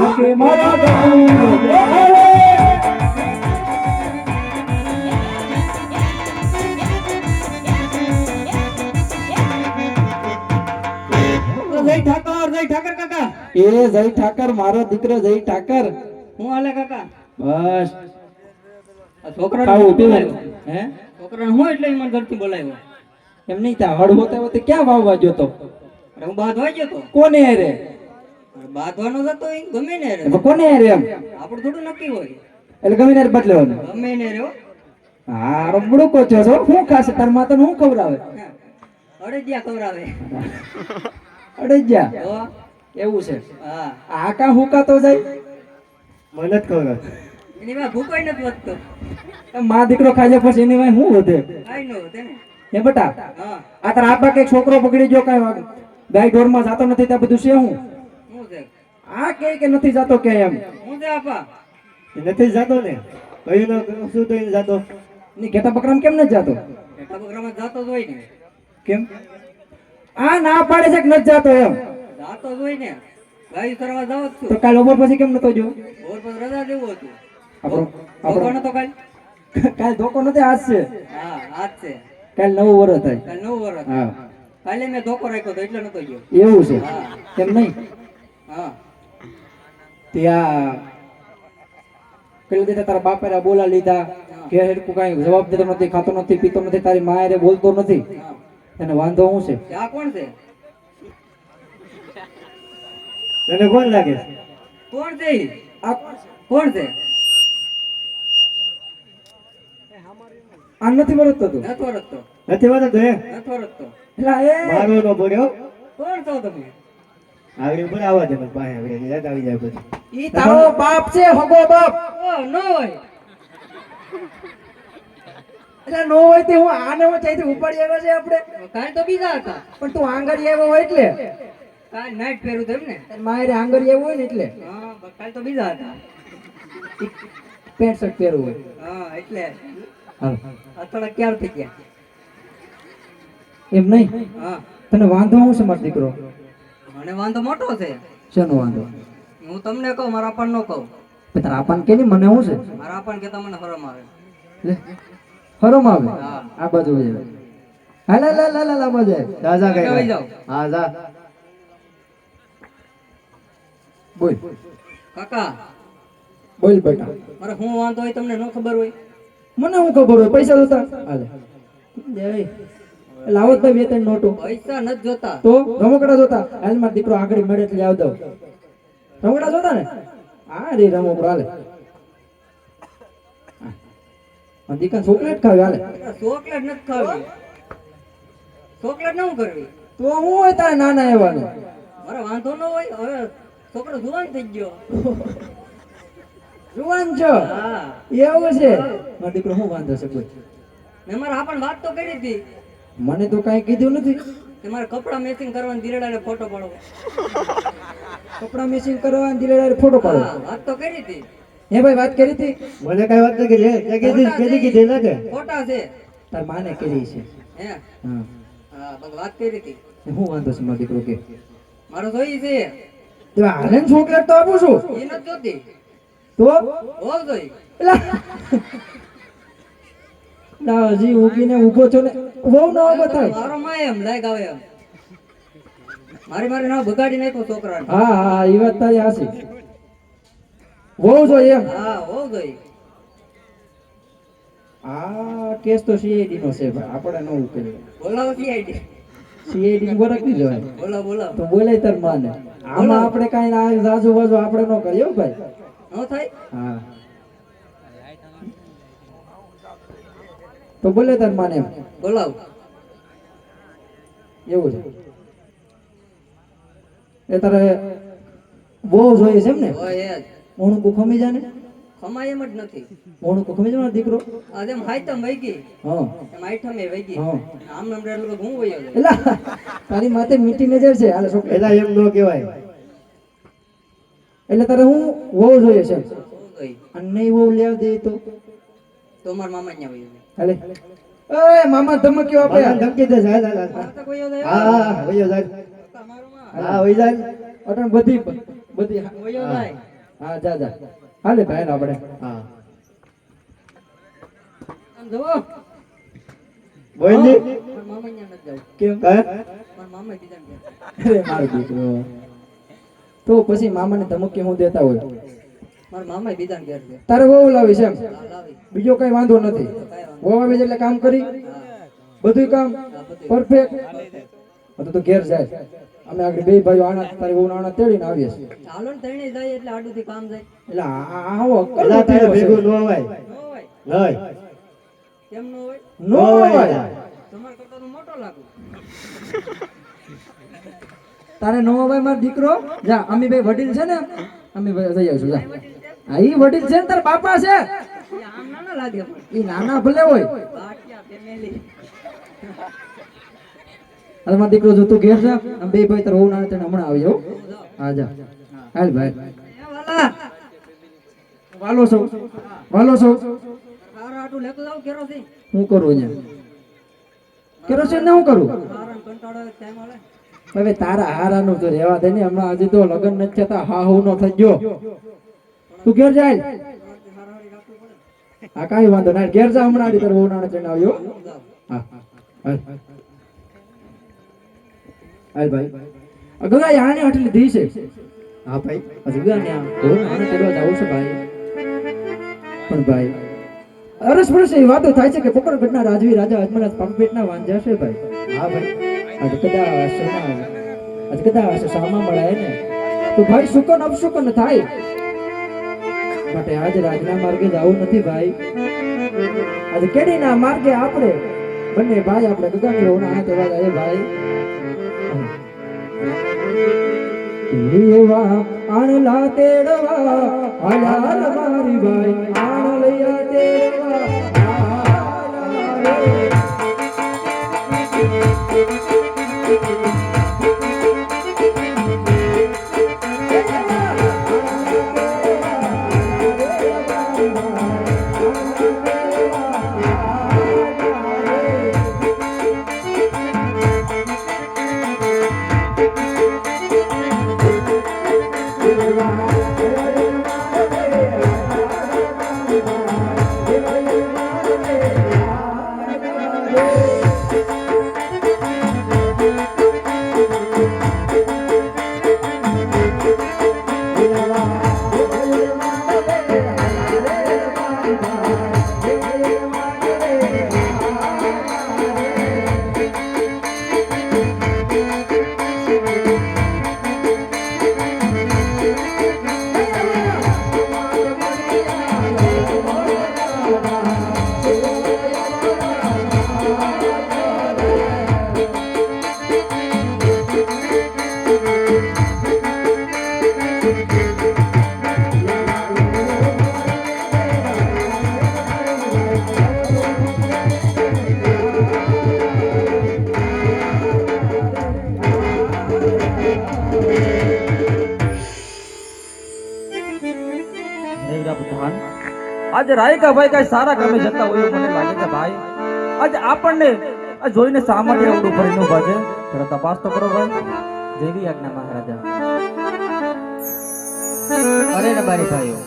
કે મારા ગામ જય ઠાકર કાકા. એ જય ઠાકર મારો દીકરો જય ઠાકર. હું હાલે કાકા? બસ આ છોકરાને આવું હું ઊભી બોલાવ્યો? હે છોકરાને હું એટલે મને ઘરથી બોલાવ્યો? એમ નહીં તા હળ હોતા હોતે ક્યાં વાવવા ગયો તો? અરે હું બાંધવા ગયો તો. કોને હારે? અરે બાંધવાનો જતો હોય ગમે ને રે. એટલે કોને હારે એમ? આપણું થોડું નક્કી હોય. એટલે ગમે ત્યારે બદલવાનું. ગમે ને રે હો. હા રમડુકો છો છો હું ખાશે તાર માતા હું ખવડાવે? અડદિયા ખવડાવે. અડજ્યા તો એવું છે. હા આ કા હુકા તો જાય મને જ ખવડાવે. એની માં ભૂકોય નથી વધતો. માં દીકરો ખાજે પછી એની વાય શું વધે? કાઈ નો વધે ને. એ બટા હા આ તારા આપા કઈ છોકરો પકડી ગયો કઈ ગાય ઢોર માં જાતો નથી ત્યાં બધું છે હું હું છે? આ કે નથી જાતો કે એમ હું છે આપા? નથી જાતો ને કયું શું તો જાતો ની ઘેટા બકરામ કેમ નથી જાતો? એટલા બકરામાં જાતો જ હોય ને. કેમ આ ના પાડે છે કે નથી જાતો એમ? જાતો જ હોય ને. ગાય કરવા જાવ જ તો છું. કાલ બપોર પછી કેમ નતો જો? બોર પર રજા દેવું હતું. આપણો ભગવાન તો કાલ. કાલ ધોકો નથી આજ છે. હા આજ છે. કાલ નવું વર્ષ થાય. કાલ 9 વર્ષ. હા કાલે મેં ધોકો રાખ્યો તો એટલે નતો ગયો. એવું છે હા કેમ નહીં હા ત્યાં પેલું દીધા તારા બાપે બોલા લીધા કે હેડકું કાંઈ જવાબ દેતો નથી ખાતો નથી પીતો નથી તારી માએ બોલતો નથી હા. એને વાંધો શું છે? આ કોણ છે? તને કોણ લાગે? કોણ છે ઈ? આ કોણ છે? આ નથી વરતતો તું નતો રખતો. નથી વરતતો હે નતો રખતો. એલા એ મારો નો પડ્યો કોણ છો તમે? આગળ ઉપર આવવા દે મને પાસે આગળ યાદ આવી જાય પછી ઈ તારો બાપ છે હગો બાપ ઓ નો હોય. એટલે નો હોય તે હું આને હું ચાઈથી ઉપાડી આવ્યા છે આપણે કાલ તો બીજા હતા. પણ તું આંગળી આવ્યો હોય એટલે કાલ નાઈટ પહેરું તો એમ ને. મારે આંગળી આવ્યો હોય ને એટલે હા કાલ તો બીજા હતા. પેન્ટ શર્ટ પહેરવું હોય હા એટલે હાલ આ થોડા ક્યાર થઈ ગયા. એમ નહીં હા તને વાંધો શું છે મારો દીકરો? મને વાંધો મોટો છે. શેનો વાંધો? હું તમને કહું મારા પણ નો કહું. તારા આપણ કે મને શું છે? મારા પણ કેતા મને શરમ આવે. લે હરમ આવે હા. આ બાજુ વહી જાય હાલ હાલ હાલ હાલ આ બાજુ જા જા આગળ વહી જાઓ. હા જા બોલ કાકા બોલ બેટા મારે શું વાંધો હોય તમને ન ખબર હોય? મને શું ખબર હોય પૈસા જોતા હાલે જય લાવો તો બે ત્રણ નોટો પૈસા નથી જોતા. તો રમકડા જોતા હાલ મારો દીકરો આગળ મળે એટલે આવ દઉં રમકડા જોતા ને હા રે રમકડો હાલે દીકરા ચોકલેટ ખાવી હાલે ચોકલેટ નથી ખાવી. ચોકલેટ ન કરવી. તો હું હોય તારે નાના એવા ને મારે વાંધો ન હોય. હવે છોકરો જુવાન થઈ ગયો. જુવાન છો હા એવું છે મારો દીકરો શું વાંધો છે બોલ મેં મારા આપણ વાત તો કરી હતી મને તો કાંઈ કીધું નથી કે મારે કપડા મેચિંગ કરવાની દિરેડાને ફોટો પાડો. કપડા મેચિંગ કરવા દિલેડા ફોટો પાડો હા વાત તો કરી હતી. હે ભાઈ વાત કરી હતી મને કઈ વાત નથી ફોટા છે. તાર માને કરી છે હે હા હા બસ વાત કરી હતી. શું વાંધો છે મારો દીકરો કે મારો જોઈ છે તો હાલે ચોકલેટ તો આપું છું એ નથી જોતી. તો હોવ જોઈ. ના હજી ઊભીને ઊભો છો ને બહુ ના બતાય મારો માં એમ લાગ આવે એમ. મારી ના બગાડી નાખ્યો છોકરાને. હા હા એ વાત તારી હાસી બહુ જો એમ હા હોવ જોઈ. આ કેસ તો સીઆઈડી નો છે ભાઈ આપણે ન ઉકેલી બોલાવો CID. સીઆઈડી ની વરખ નહીં જવાય બોલાવો બોલાવો. તો બોલાય તાર માને આમાં આપણે કાંઈ ના આજુબાજુ આપણે ન કરીએ હો ભાઈ ન થાય. હા તો બોલે તાર માને એમ બોલાવો. એવું છે એ તારે બહુ જોઈએ છે એમ ને હોય એ જ. ઓણું કો ખમી જાને ખમાય એમ જ નથી. ઓણું કો ખમી જાને દીકરો આ જેમ હાઈતમ વહી ગઈ હા એમ આઈટમે વહી ગઈ. હા આમ નામ રેલું તો હું વયો જાય. એલા તારી માથે મીઠી નજર છે હાલે છોકરા એલા એમ નો કહેવાય એટલે તારે હું બહુ જોઈએ છે હોવ જોઈ. અને નહીં બહુ લેવ દે તો મારા મામા ન્યા વયો જાય. હાલે એ મામા ધમક્યો આપે ધમકી દે હાલ હાલ આ તો વયો જાય. હા વયો જાય તમારો માં હા વયો જાય અટણ બધી વયો જાય. હા જા જા હાલે ભાઈ આપણે હા આમ જોવો બોલ ને મારા મામા અહીંયા નથી જાવું કેમ મારા મામા બીજા ને અરે મારો દીકરો તો પછી મામાને ધમકી હું દેતા હોય મારા મામા બીજા ને ઘેર છે તારે વહુ લાવી છે એમ હા લાવી બીજો કઈ વાંધો નથી તો કાંઈ વાંધો વહુ આવી એટલે કામ કરી હા બધું કામ હા બધું પરફેક્ટ તો ઘેર જાય અમે આગળ બે ભાઈઓ આણા તારી વહુ આણા તેડીને આવીએ છીએ ચાલો ને તણે જાય એટલે આડુંથી કામ જાય એટલે આવો પેલા તારે ભેગું ન અવાય નો હોય નહીં કેમ નો હોય નો હોય તમારે કરતા તો મોટો લાગુ તારે નો હોય મારો દીકરો જા અમે બે વડીલ છે ને અમે બે જઈ આવીશું જા હા ઈ વડીલ છે ને તારા બાપા છે એ આમ નાના લાગે પણ ઈ નાના ભલે હોય બાટક્યા ફેમિલી અરે મારો દીકરો જો તું ઘેર જા આમ બે ભાઈ તાર વહુ ના તને હમણાં આવી જાઓ હા જા હાલ ભાઈ એ વાલા વાલો છો વાલો છો હારો આટું લેતો જાવ કેરોસીન હું કરું અહીંયા કેરોસીન ને હું કરું હારાને કંટાળો આવે ટાઈમ મળે હવે તારા હારાનું તો રહેવા દે ને હમણાં હજી તો લગ્ન નથી થતા હા હું નો થઈ ગયો તું ઘેર જાય હારાહારી રાખવું પડે હા કાંઈ વાંધો ના ઘેર જા હમણાં આડી તાર વહુ ના ચણ આવ્યો જાવ હા હાલ હાલ ભાઈ ગગા આને આટલી લીધી છે હા ભાઈ હજી ગગા ને આને તેડવા જાવું છે ભાઈ પણ ભાઈ અરસ પરસ એ વાતો થાય છે કે પોકરગઢના રાજવી રાજા અજમરાજ પગપેટના વાંજા છે ભાઈ હા ભાઈ આજે કદાચ સામા મળાય ને તો ભાઈ શુકન અપશુકન થાય માટે આજે રાજના માર્ગે જવું નથી ભાઈ આજે કેડીના માર્ગે આપણે બંને ભાઈ આપણે ગગાની હોના હાથ એવા જાય ભાઈ એવા આણલા તેડવા આલા મારી ભાઈ આણલયા તેડવા આલા રે આજે રાયકા ભાઈ કઈ સારા કામે જતા હોય એવું મને લાગે છે ભાઈ આજે આપણને આ જોઈને સામાન્ય એવડું ભરીને ઉભા છે થોડા તપાસ તો કરો ભાઈ જેવી આજ્ઞા મહારાજા અરે ને મારી ભાઈઓ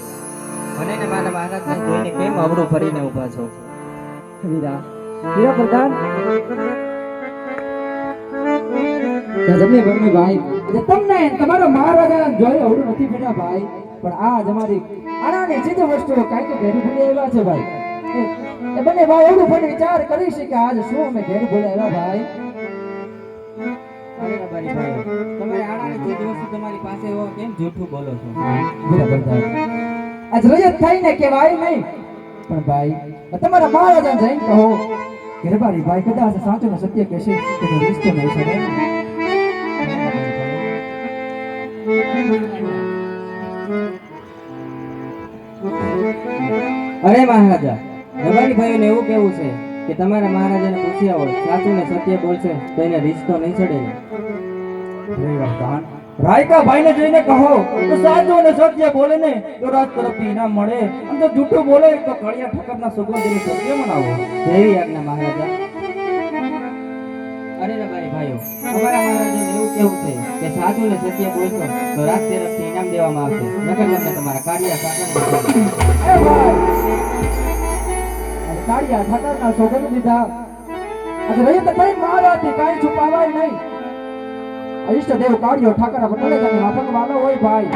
મને ને મારા મહારાજને જોઈને કેમ અવળું ફરીને ઊભા છો વીરા વીરા પ્રધાન જમી બમી ભાઈ તમને તમારો મહારાજા જોઈ અવળું નથી બેટા ભાઈ પણ આજ અમારી આનાની ચીજ વસ્તુઓ કાંઈક ઘેર ભૂલી આવ્યા છે ભાઈ એ બંને ભાઈ એવડું પણ વિચાર કરી છે કે આજ શું અમે ઘેર ભૂલી આવ્યા ભાઈ અરે ને મારી ભાઈઓ તમારે આડાને જે દિવસ તમારી પાસે એવો કેમ જૂઠું બોલો છો વીરા પ્રધાન આજ રજત થઈને કહેવાય નહીં પણ ભાઈ તમારા મહારાજા જઈને કહો કે રબારી ભાઈ કદાચ સાચું ને સત્ય કહેશે તો રિશ્તો નહીં છે અરે મહારાજા રબારી ભાઈઓને એવું કેવું છે કે તમારા મહારાજાને પૂછ્યા હોય સાચું ને સત્ય બોલશે તો એને રિશ્તો નહીં ચડે ને રાયકા ભાઈને જઈને કહો તો સાચું અને સત્ય બોલે ને તો રાજ તરફથી ઇનામ મળે અને જો જૂઠું બોલે તો કળિયા ઠાકરના સુગંધની સત્ય મનાવો જેવી આજ્ઞા મહારાજા અરે રબારી ભાઈઓ, અમારા મહારાજાને એવું કેવું છે કે સાચું ને સત્ય બોલશો તો રાજ તરફથી ઇનામ દેવામાં આવશે, નકર તમને તમારા કાર્ય સાચા એ ભાઈ અરે કાળિયા ઠાકરના સોગંદ દીધા આજે રહી તો કઈ મારાથી કાંઈ છુપાવાય નહીં. ઈષ્ટદેવ કાળિયો ઠાકર પટેલે તમે માફક વાલો હોય ભાઈ.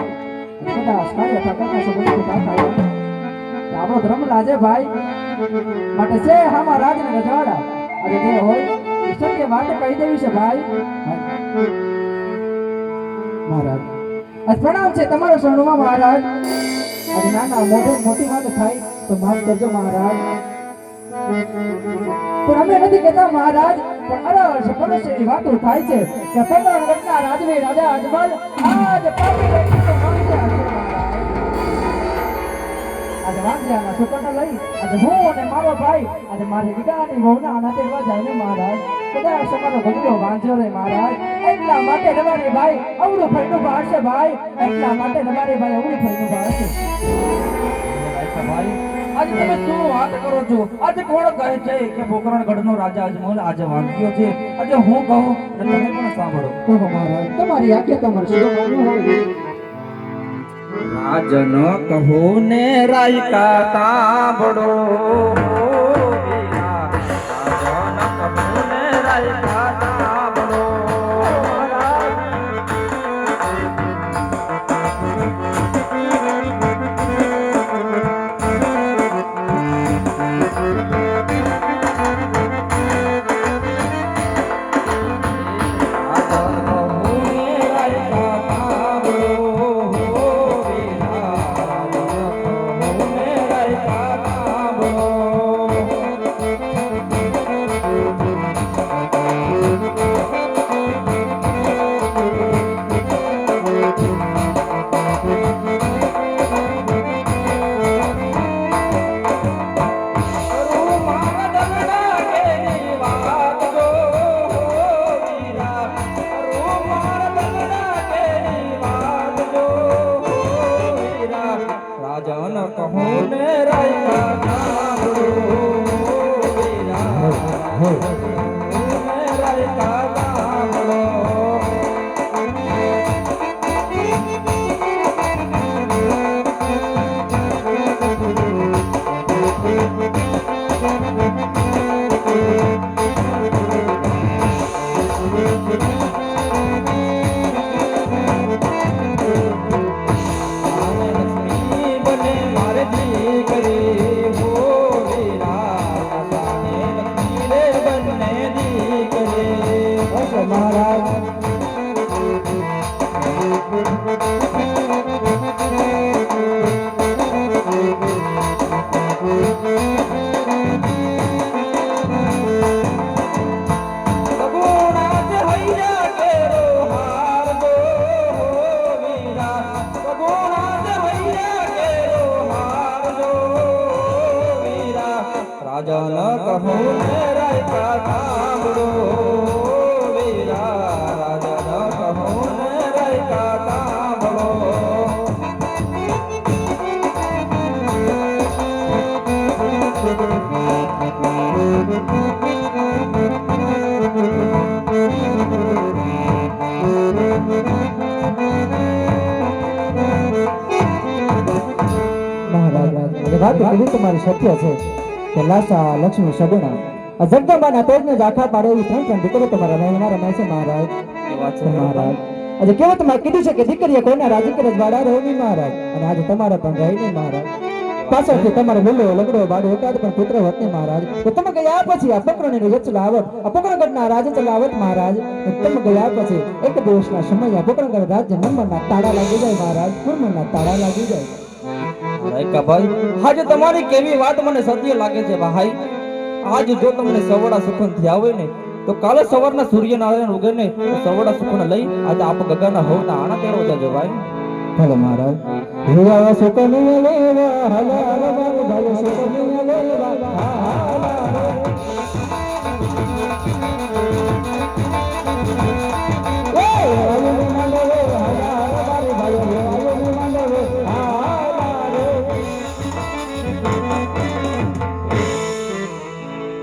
કદાચ કાળિયા ઠાકરના સોગંદ દીધા થાય તો આપણો ધર્મ લાજે ભાઈ. માટે છે હામાં રાજને રજવાડા આજે જે હોય એ સત્ય વાત કહી દેવી છે ભાઈ. મહારાજ આજ પ્રણામ છે તમારો શરણમાં મહારાજ. આજે નાના મોટી વાત થાય તો માફ કરજો મહારાજ. પણ અમે નથી કહેતા મહારાજ, પણ અરસ પરસ એવી વાતો થાય છે કે 15 વર્ષના રાજવી રાજા અજમલ આજ પાપી વ્યક્તિ તો માંગ્યા છે મહારાજ. આજે વાંગ્યાના સુકટા લઈ આજે હું અને મારો ભાઈ આજે મારી વિગાની વહુના અનાથેરવા જાય ને મહારાજ. કદાચ અમારો ગગડો વાંચ્યો રે મહારાજ. એટલા માટે તમારી ભાઈ અવળું ફરીનું ભાળશે ભાઈ. એટલા માટે તમારી ભાઈ અવળું ફરીનું ભાળશે. ભાઈ આજે તમે શું વાત કરો છો? આજે કોણ કહે છે કે પોકરણગઢનો રાજા અજમલ આજે વાંચ્યો છે? આજે હું કહું અને તમે પણ સાંભળો. કહો મહારાજ, તમારી આજ્ઞા તમારે શું માનવું હોય. રાજન કહો ને રાયકા સાંભળો. રાજન કહો ને રાયકા સાંભળો. રાજન કહો ને રાયકા સાંભળો. વીરા રાજન કહો ને રાયકા સાંભળો. વાત એવી તમારી સત્ય છે કે લાસા લક્ષ્મી સગુણા આ જગદંબાના તેજને જ આખા પાડે એવી ત્રણ દીકરીઓ તમારા રહેવામાં રમે છે મહારાજ. મહારાજ આજે કેવું તમારે કીધું છે કે દીકરીએ કોઈના રાજી કરે વાડા રહો નહીં મહારાજ. અને આજે તમારે પણ રહી નહીં મહારાજ. પાછળથી તમારો બોલો લગડો બાડો એકાદ પણ પુત્ર હોત નહીં મહારાજ. તો તમે ગયા પછી આ પોકરણની રજ ચલાવત, આ પોકરણગઢના રાજ ચલાવત મહારાજ. તમે ગયા પછી એક દિવસના સમય આ પોકરણગઢ રાજ્ય નંબરના તાળા લાગી જાય મહારાજ. પૂર્ણના તાળા લાગી જાય. રાયકા ભાઈ, આજે તમારી કેવી વાત મને સત્ય લાગે છે ભાઈ. આજ જો તમને સવડા સુખન થયા હોય ને તો કાલે સવારના સૂર્યનારાયણ ઉગે ને સવડા સુખન લઈ આજે આપ ગગનના હોવના આણા તેડો જજો ભાઈ. ભલે મહારાજ. હીરા સુકનિયા લેવા હલારવા ભાઈ સુકનિયા લેવા